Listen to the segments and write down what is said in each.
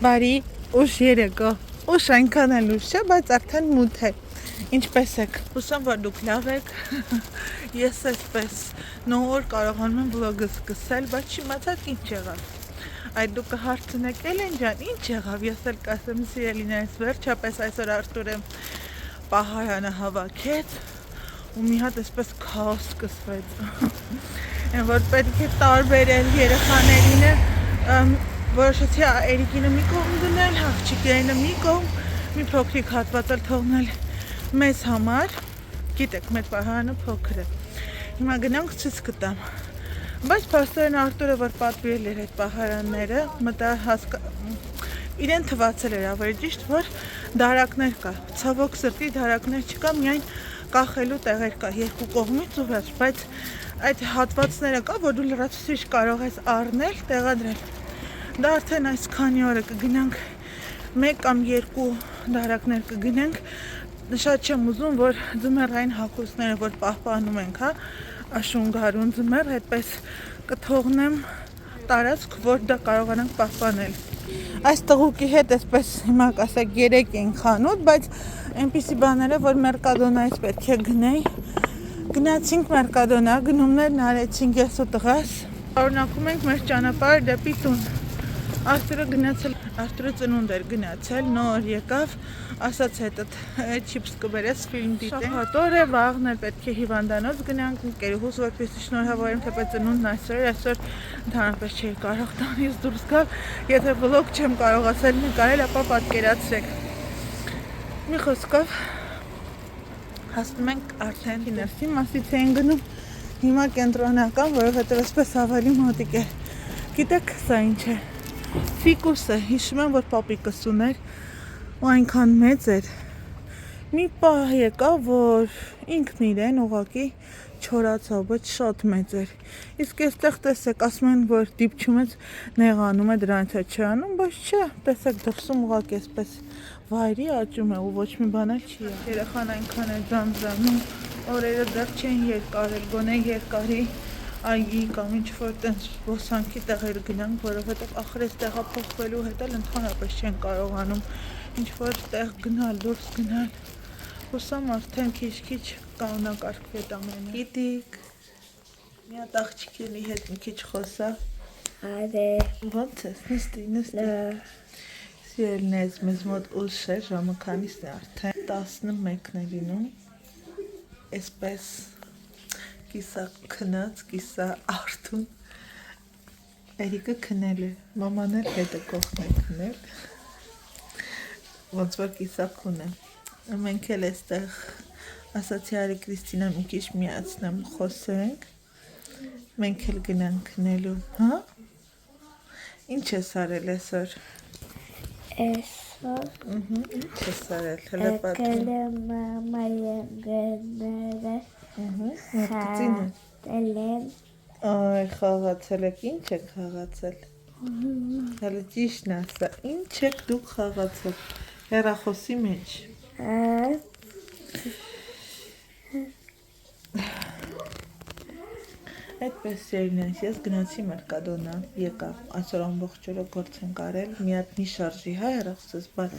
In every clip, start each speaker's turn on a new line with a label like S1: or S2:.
S1: Բարի ուշ երեկո, ուշ այնքան էլ ուշ չէ, բայց արդեն մութ է, ինչպես եք, հուսամ, որ դուք լավ եք, ես այսպես նոր կարողանում եմ վլոգը սկսել, բայց չիմացաք ինչ եղավ, այդ դուք կհարցնեք Էլեն ջան, ինչ եղավ, ես էլ կասեմ սիրելիներս, վերջապես այսօր Արտուրը պահարանը հավաքեց ու մի հատ այսպես քաոս սկսվեց, որ պետք է տարբերել երեխաներինը, որոշեցի Էրիկինը մի կողմ դնել, աղջիկներինը մի կողմ, մի փոքրիկ հատված էլ թողնել մեզ համար, գիտեք, մեր պահարանը փոքր է, հիմա գնանք ցույց կտամ, բայց փաստորեն Արտուրը, որ պատվիրել էր այդ պահարանները, իրեն թվացել էր ավելի ճիշտ, որ դարակներ կա, ցավոք սրտի դարակներ չկա, միայն կախելու տեղեր կա երկու կողմից ու վերջ, բայց այդ հատվածները կա, որ դու լրացուցիչ կարող ես առնել, տեղադրել։ Դա արդեն այս քանի օրը կգնանք մեկ կամ երկու դարակներ կգնենք, շատ չեմ ուզում, որ ձմեռային հագուստները, որ պահպանում ենք, աշունգարուն ձմեռ, այդպես կթողնեմ տարածք, որ դա կարողանանք պահպանել։ Այս տղուկի հետ այսպես հիմա կասեք 3 են խանութ, բայց այնպիսի բաները, որ Մերկադոնայից պետք է գնեի, գնացինք Մերկադոնա, գնումներն արեցինք ես ու տղաս, շարունակում ենք մեր ճանապարհը դեպի տուն։ Արտուրը գնացել, Արտուրը ծնունդ էր գնացել, նոր եկավ, ասաց հետդ չիպս կբերես ֆիլմ դիտենք։ Շաբաթ օր է, վաղն էլ պետք է հիվանդանոց գնանք, ընկերուհուս որպեսզի շնորհավորեմ, թեպետ ծնունդն այսօր ընդհանրապես չէի կարող տանից դուրս գալ, եթե վլոգ չեմ կարողացել նկարել, ապա պատկերացրեք։ Մի խոսքով հասնում ենք արդեն ներսի մասից են գնում, հիմա կենտրոնական, որովհետև այսպես ավելի մոտիկ է։ Գիտեք սա ինչ է։ Ֆիկուսը, հիշում եմ, որ պապիկս ուներ ու այնքան մեծ էր, մի պահ եկավ, որ ինքն իրեն ուղղակի չորացավ, բայց շատ մեծ էր, իսկ այստեղ տեսեք, ասում են, որ դիպչումից նեղանում է, դրանից է չանում, բայց չէ, տեսեք դրսում ուղղակի այսպես վայրի աճում է ու ոչ մի բան էլ չի, երեխան այնքան է ձանձրանում, օրերը դեռ չեն երկարել, գոնե երկարի այգի կամ ինչ-որ տենց ոսանքի տեղեր գնանք, որովհետև ախր այս տեղափոխվելու հետ էլ ընդհանրապես չեն կարողանում ինչ-որ տեղ գնալ, դուրս գնալ, հուսամ արդեն քիչ-քիչ կանոնակարգվի այդ ամենը։ Գիտիկ, մի հատ աղջիկի հետ մի քիչ խոսա։
S2: Արե։
S1: Ո՞նց ես, նստի։ Սիրելիներս, մեզ մոտ ուշ է, ժամը քանիսն է արդեն 11-ն է լինում, այսպես կիսա քնած, կիսա Արտուն, Էրիկը քնել է, մաման էլ հետը կողքն է քնել, ոնց որ կիսա քուն է, մենք էլ այստեղ ասացի Արի Կրիստինա մի քիչ միացնեմ, խոսենք, մենք էլ գնանք քնելու, հա? Ինչ ես արել այսօր?
S2: Այսօր
S1: Ինչ ես արել, հլը պատմի։
S2: եկել եմ մամայի ընկերները, խաղացել եմ։
S1: Այ, խաղացել եք, ինչ եք խաղացել, հələ ճիշտն ասա, ինչ եք դուք խաղացել, հեռախոսի մեջ։ Այդպես սերնես, ես գնացի Մերկադոնա, եկա, այսօր ամբողջ օրը գործ ենք արել, մի հատ մի շարժի հեռախոսս, բայց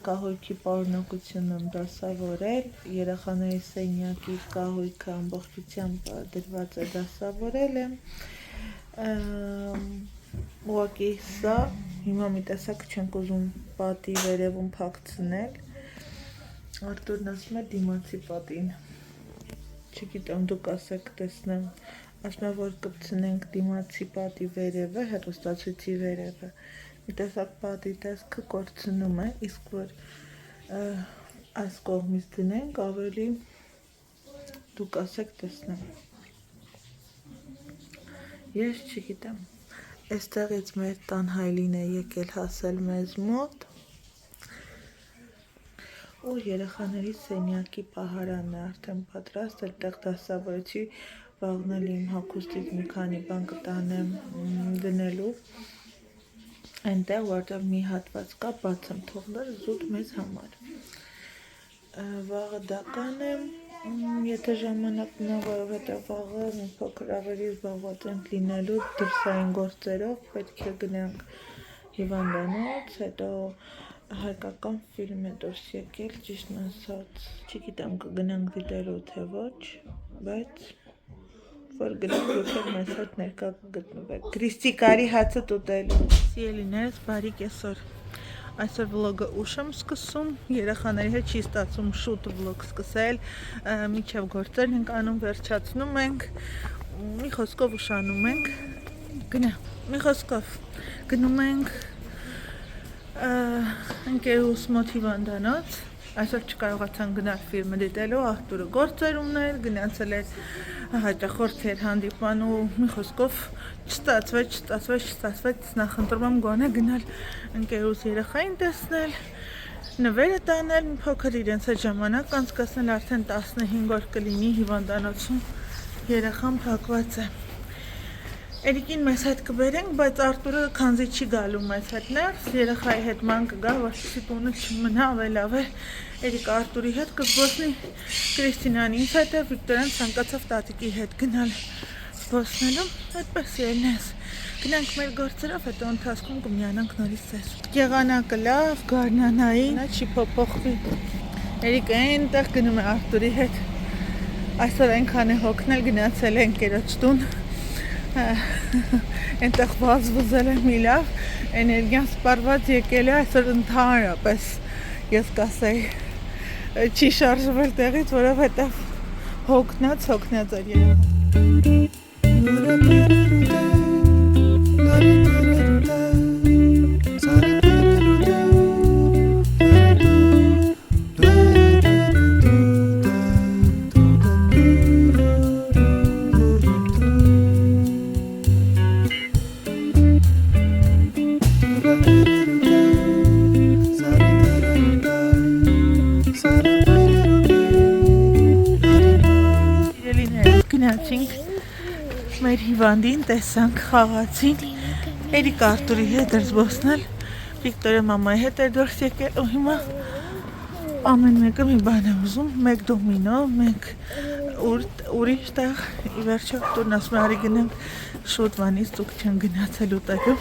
S1: կահույքի պարունակությունն եմ դասավորել, երեխաների սենյակի կահույքը ամբողջությամբ դրված է դասավորել եմ, ուղղակի սա, հիմա մի տեսակ չենք ուզում պատի վերևում փակցնել, Արտուրն ասում է դիմացի պատին, չգիտեմ դուք ասեք տեսնեմ, ասում է որ կպցնենք դիմացի պատի վերևը, հեռուստացույցի վերևը, մի տեսակ պատի տեսքը կորցնում է, իսկ որ այս կողմից դնենք ավելի դուք ասեք տեսնեմ, ես չգիտեմ, այստեղից մեր տան հայլին է եկել հասել մեզ մոտ, ու երեխաների սենյակի պահարանն է արդեն պատրաստ, այդտեղ դասավորեցի, վաղն էլ իմ հագուստից մի քանի բան կտանեմ դնելու, այնտեղ որտեղ մի հատված կա, բաց եմ թողնել զուտ մեզ համար, վաղը դա կանեմ, եթե ժամանակ մնա, որովհետև վաղը մի փոքր ավելի զբաղված ենք լինելու դրսային գործերով, պետք է գնանք հիվանդանոց, հետո հայկական ֆիլմ է դուրս եկել, ճիշտն ասած, չգիտեմ կգնանք դիտելու թե ոչ, բայց որ գնանք դուք մեզ հետ ներկա կգտնվեք։ Քրիստի կարի հացը տուտելու։ Սիրելիներս, բարի կեսօր։ Այսօր վլոգը ուշ եմ սկսում, երեխաների հետ չի ստացվում շուտ վլոգ սկսել, միջև գործերն ենք անում, վերջացնում ենք, մի խոսքով ուշանում ենք, գնում ենք ընկերուս մոտ հիվանդանոց, այսօր չկարողացան գնալ ֆիլմը դիտելու, Արտուրը գործեր ուներ, գնացել էր հաճախորդներ հանդիպան ու մի խոսքով չստացվեց, նախընտրում եմ գոնե գնալ ընկերուս երեխային տեսնել, նվերը տանել, մի փոքր իրենց հետ ժամանակ անցկացնել, արդեն 15 օր կլինի հիվանդանոցում երեխան փակված է։ Էրիկին մեզ հետ կբերենք, բայց Արտուրը քանզի չի գալու մեզ հետ ներս, երեխայի հետ ման կգա, որպեսզի տունը չմնա ավելավ է։ Էրիկը Արտուրի հետ կզբոսնի, Կրիստինան ինձ հետ է, Վիկտորյան ցանկացավ տատիկի հետ գնալ զբոսնելու, այդպես ելնես։ Գնանք մեր գործերով, հետո ընթացքում կմիանանք նորից ձեզ։ Եղանակը լավ, գարնանային, նա չի փոփոխվի։ Էրիկը այնտեղ գնում է Արտուրի հետ։ Այսօր այնքան է հոգնել, գնացել է ընկերոջ տուն։ Այնտեղ վազվզել է մի լավ, էներգիան սպառված եկել է, այսօր ընդհանրապես ես կասեի չի շարժվել տեղից, որովհետև հոգնած էր երևան։ Մեր հիվանդին տեսանք, խաղացին, Էրիկ Արտուրի հետ էր զբոսնել, Վիկտորը մամայի հետ էր դուրս եկել ու հիմա ամեն մեկը մի բան է ուզում, մեկ դոմինո, մեկ ուրիշ տեղ, ի վերջո տուրն ասում արի գնանք շուտ վանից դուք չեն գնացել ուտելու,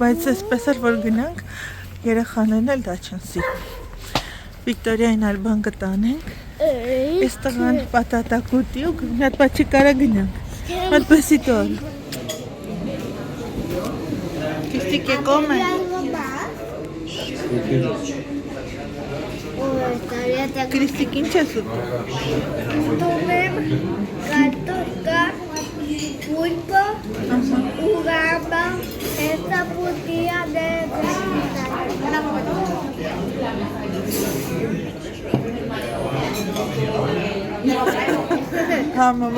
S1: բայց այսպես էր որ գնանք, երեխաներն էլ դա չեն սիրում։ Վիկտորիային այլ բան կտանենք, այս տղան պատատակուտի ու մի հատ պաչի կարա գնանք, մատ պեսի տոր։ Կիստիկ է կոմ է։ Կրիստիկ ինչ ես ուտում։
S2: Ուտում եմ կարտոշկա, պուլպը, ուղաբա, հեսա պուտիա
S1: Համը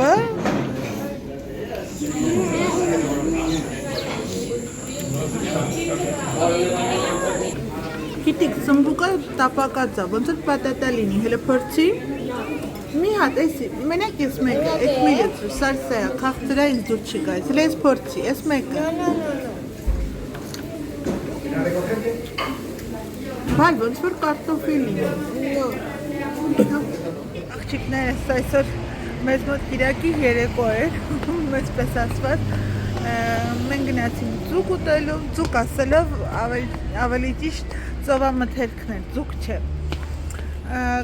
S1: Գիտիք, սմբուկը տապակած է, ոնց որ պատատա լինի, հելը փորձի մի հատ, էսի, մենակ ես մեկը, էս միլեց, սարսայա, քաղցրա ինձ դուր չի գայց, հելը ես փորձի, ես մեկը Բալ, ոնց որ կարտոֆիլ լինի Աղջիկներս այսօր մեզ մոտ կիրակի երեկո էր, մեզ պես ասված Մենք գնացինք ձուկ ուտելու, ձուկ ասելով ավելի ճիշտ ծովամթերքն էր, ձուկ չէ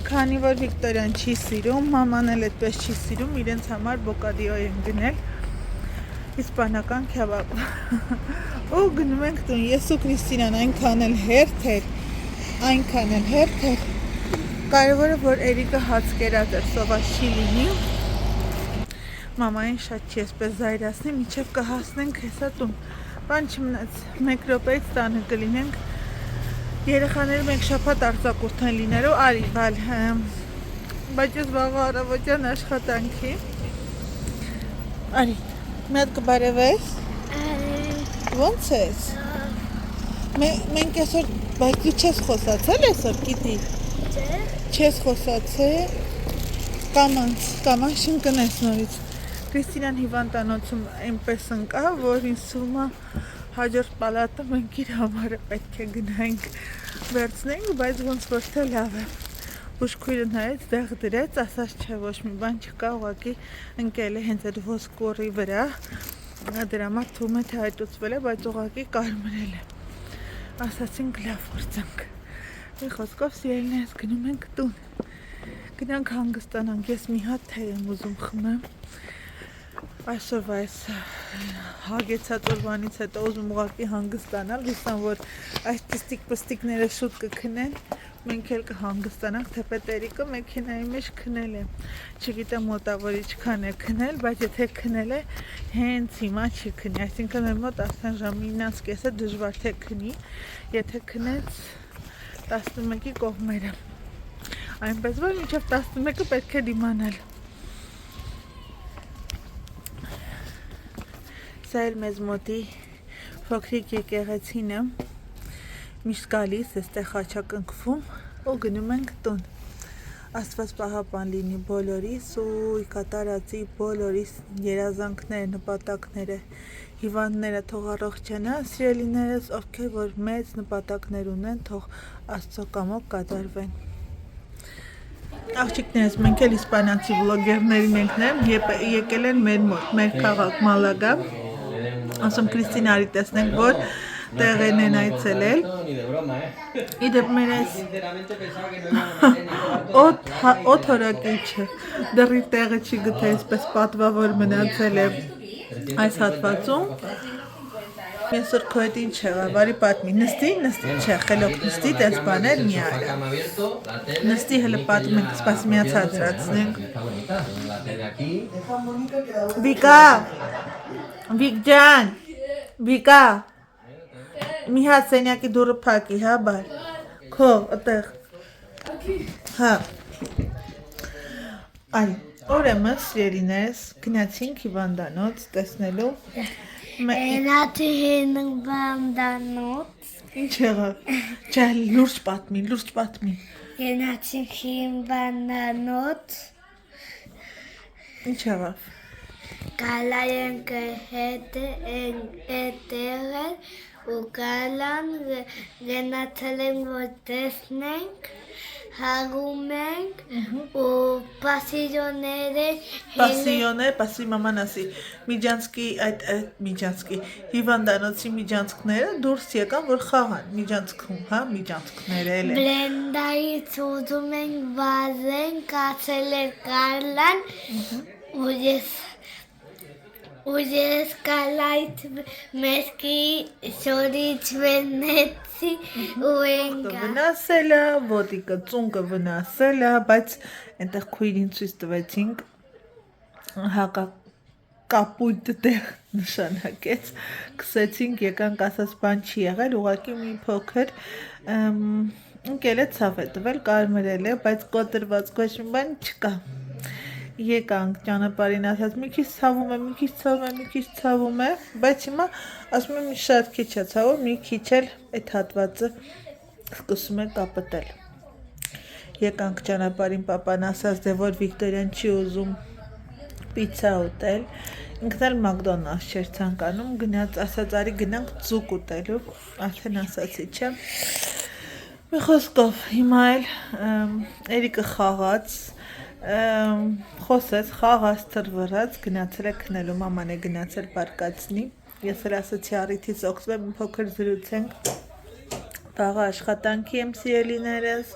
S1: Քանի որ Վիկտորյան չի սիրում, մաման էլ այդպես չի սիրում, իրենց համար բոկադիո են գնել իսպանական քեբաբ Ու գնում ենք տուն, ես ու Կրիստինան այնքան էլ հերթ էր Կարևորը որ Էրիկը հաց կերած էր, սովա չի լինի Մամային շատ չի այսպես զայրացնի, միջև կհասնենք հեսա տուն Բան չմնաց, մեկ րոպեից տանը կլինենք Երեխաները մեկ շաբաթ արձակուրդ են լինելու, արի, բալ Բայց ես վաղը առավոտյան աշխատանքի Արի, մի հատ կբարևես Ոնց ես? Մենք այսօր, բայց դու չես խոսացել այսօր, գիտի Չես խոսացել Կամանց շնկնես նորից Կրիստինան հիվանդանոցում այնպես ընկա, որ ինձ թվում է հաջորդ պալատը մենք իր համարը պետք է գնանք վերցնենք, բայց ոնց որ թե լավ է Ուշքույրը նայեց, դեղ դրեց, ասաց չէ ոչ մի բան չկա, ուղղակի ընկել է հենց այդ ոսկորի վրա Դրա համար թվում է թե հայտուցվել է, բայց ուղղակի կարմրել է։ Ասացինք լավ գործանք։ Մի խոսքով սիրելիներս գնում ենք տուն։ Գնանք հանգստանանք, ես մի հատ թեյ եմ ուզում խմեմ։ Այսօրվա այս հագեցած օրվանից հետո ուզում ուղղակի հանգստանալ, հուսամ որ այս տստիկ-պստիկները շուտ կքնեն, մենք էլ կհանգստանանք, թեպետ Էրիկը մեքենայի մեջ քնել է։ Չգիտեմ մոտավոր ինչքան է քնել, բայց եթե քնել է, հենց հիմա չի քնի, այսինքն մեր մոտ արդեն ժամ 9:30-ը դժվար թե քնի, եթե քնեց 11-ի կողմերը։ Այնպես որ մինչև 11-ը պետք է դիմանալ։ Սա էլ մեզ մոտի փոքրիկ եկեղեցին է, միշտ գալիս, այստեղ խաչակնքվում ու գնում ենք տուն։ Աստված պահապան լինի բոլորիս ու կատարածի բոլորիս երազանքները, նպատակները, հիվանդները թող առողջանան, սիրելիներս, ովքեր որ մեծ նպատակներ ունեն, թող Աստծո կամոք կատարվեն։ Աղջիկներս, մենք էլ իսպանացի վլոգերներին ենք նայում, եկել են մեր մոտ, մեր քաղաք Մալագա, ասում Կրիստին արի տեսնենք, որ տեղեն են այցելել։ Իդեպ մեր այս օթորակիչը դեռի տեղը չի գտե, այսպես պատվավոր մնացել է այս հատվածում։ Այսօր քո հետ ինչ եղավ, արի պատմի, նստի, չէ, խելոք նստի, տես բաներ մի արա։ Նստի հլը պատում ենք, սպաս միած հացրացնենք։ Վիկա, Վիկ ջան, Վիկա, մի հատ սենյակի դուրը փակի, հա բար, քո, ըտեղ, հա, այ, օրեմն սիրելիներս, գնացինք հիվանդանոց տեսնելու,
S2: Գնացին հիվանդանոց,
S1: ինչ եղավ, չէ, լուրջ պատմի,
S2: Գնացին հիվանդանոց,
S1: ինչ եղավ,
S2: Գալային հետ էտեղել ու գալան գնացել ենք որ տեսնենք, հագում ենք ու
S1: պասի մաման ասի, միջանցքի, հիվանդանոցի միջանցքները դուրս եկան, որ խաղան, միջանցքում, հա, միջանցքները էլ են։
S2: Բլենդայից ուզում ենք վազենք, կացել էր գալան ու ես գալայթ մեսկի շորից վենեցի ու ենգա։
S1: Վնասել է, ոտիկը ծունկը վնասել է, բայց այնտեղ քույրին ցույց տվեցինք հակակապույտը տեղ նշանակեց, կսեցինք, եկանք ասած բան չի եղել, ուղղակի մի փոքր ընկել է ցավ է տվել, կարմրել է, բայց կոտրված ոչ մի բան չկա։ Եկանք ճանապարհին ասած մի քիչ ցավում է, բայց հիմա ասում եմ շատ քիչ է ցավում, մի քիչ էլ այդ հատվածը սկսում է կապտել։ Եկանք ճանապարհին papan ասած դե որ Վիկտորիան չի ուզում պիցա ուտել, ինքն էլ մակդոնալդս չէր ցանկանում, գնաց ասած արի գնանք ձուկ ուտելու, արդեն ասացի, չէ։ Մի խոսքով հիմա էլ Էրիկը խաղաց, խոսեց, խաղաց, թրվռաց, գնացել է քնելու, մաման է գնացել պարկացնի, ես էլ ասացի առիթից օգտվեմ, մի փոքր զրուցենք, վաղը աշխատանքի եմ սիրելիներս,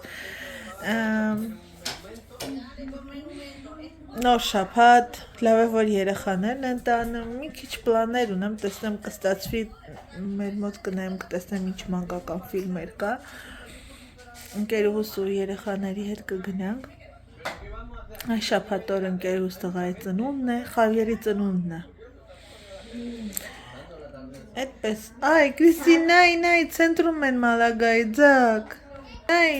S1: նոր շաբաթ, լավ է որ երեխաներն են տանում, մի քիչ պլաններ ունեմ, տեսնեմ կստացվի, մեր մոտ կնայեմ կտեսնեմ ինչ մանկական ֆիլմեր կա, ընկերուհուս ու երեխաների հետ կգնանք, այս շաբաթ օր ընկերուհուս տղայի ծնունդն է, Խավիերի ծնունդն է։ Այդպես, այ Կրիստին, նայ, ցենտրում են Մալագայի, ձակ, նայ,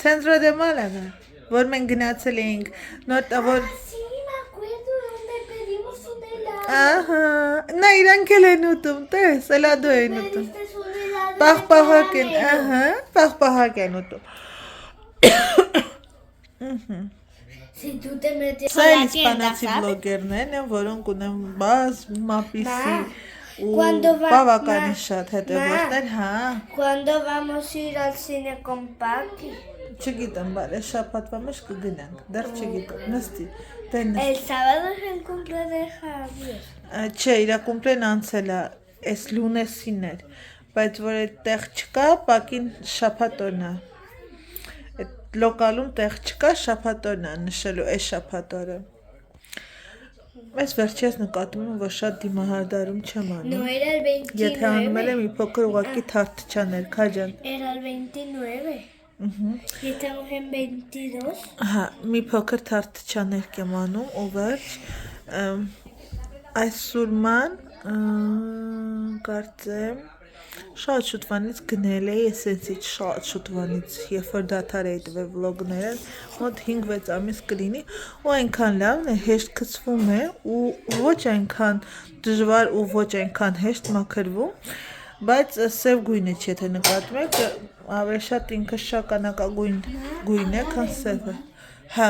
S1: Centro de Málaga, որ մենք գնացել էինք, նոր տավոր, ահա, նա իրանք էլ են ուտում, տես, էլադո են ուտում, պաղպաղակ են, ահա, պաղպաղակ են ուտում, Սա էլ իսպանացի վլոգերներն են, որոնք ունեն բազմապիսի ու բավականին շատ հետևորդներ, հա։
S2: Cuando vamos a ir al cine con papi.
S1: Չգիտեմ, բարե, շաբաթվա մեջ կգնանք, դեռ չգիտեմ, նստի, Տենես։
S2: El sábado es el cumple de Javier.
S1: Չէ, իրա կումպլեն անցել է, այս լունեսին էր, բայց որ այդ տեղ չկա, պակին շաբաթօրն է։ Այդ լոկալում տեղ չկա, շաբաթօրն է նշելու, այս շաբաթօրը։ Այս վերջերս նկատում եմ, որ շատ դիմահարդարում չեմ անում։
S2: No era el
S1: Եթե անում
S2: 29.
S1: եմ մի փոքր ուղղակի թարթչաներ, քաջան։
S2: Era el 29. Y estamos en 22.
S1: Հա, մի փոքր թարթչաներ եմ անում ու վերջ այս սուրման կարծեմ շատ շուտվանից գնել էի էսենսից շատ շուտվանից երբ որ դադար էի տվել վլոգները մոտ 5-6 ամիս կլինի ու այնքան լավն է հեշտ գցվում է ու ոչ այնքան դժվար ու ոչ այնքան հեշտ մաքրվում բայց սև գույնը չի եթե նկատում եք ավելի շատ ինքը շագանակագույն գույն է քան սևը հա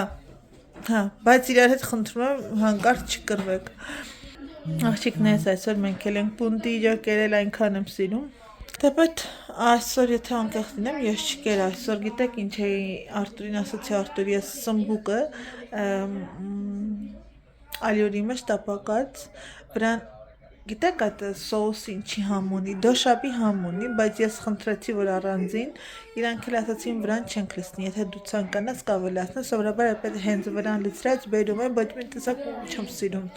S1: բայց իրար հետ խնդրում եմ հանկարծ չկռվեք աղջիկներս այսօր մենք էլ ենք պունտի ջոկերել այնքան եմ սիրում Դեպետ այսօր եթե անկեղծ լինեմ ես չկեր այսօր գիտեք ինչ էի Արտուրին ասացի Արտուր ես սմբուկը ալյուրի մեջ տապակած վրան գիտեք այդ սոուսի ինչի համ ունի դոշապի համ ունի բայց ես խնդրեցի որ առանձին իրանք էլ ասացին վրան չենք լցնի եթե դու ցանկանաս կավել ասնես սովորաբար այդ հենց վրան լցրած բերում են բայց մենք տեսակ չեմ սիրում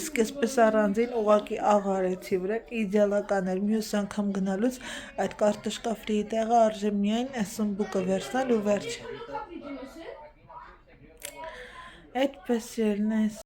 S1: իսկ այսպես առանձին ուղակի աղարեցի վրան իդեալական էր մյուս անգամ գնալուց այդ կարտոշկա ֆրիի տեղը արժե միայն սմբուկը վերցնել ու վերջ այդպես ելնես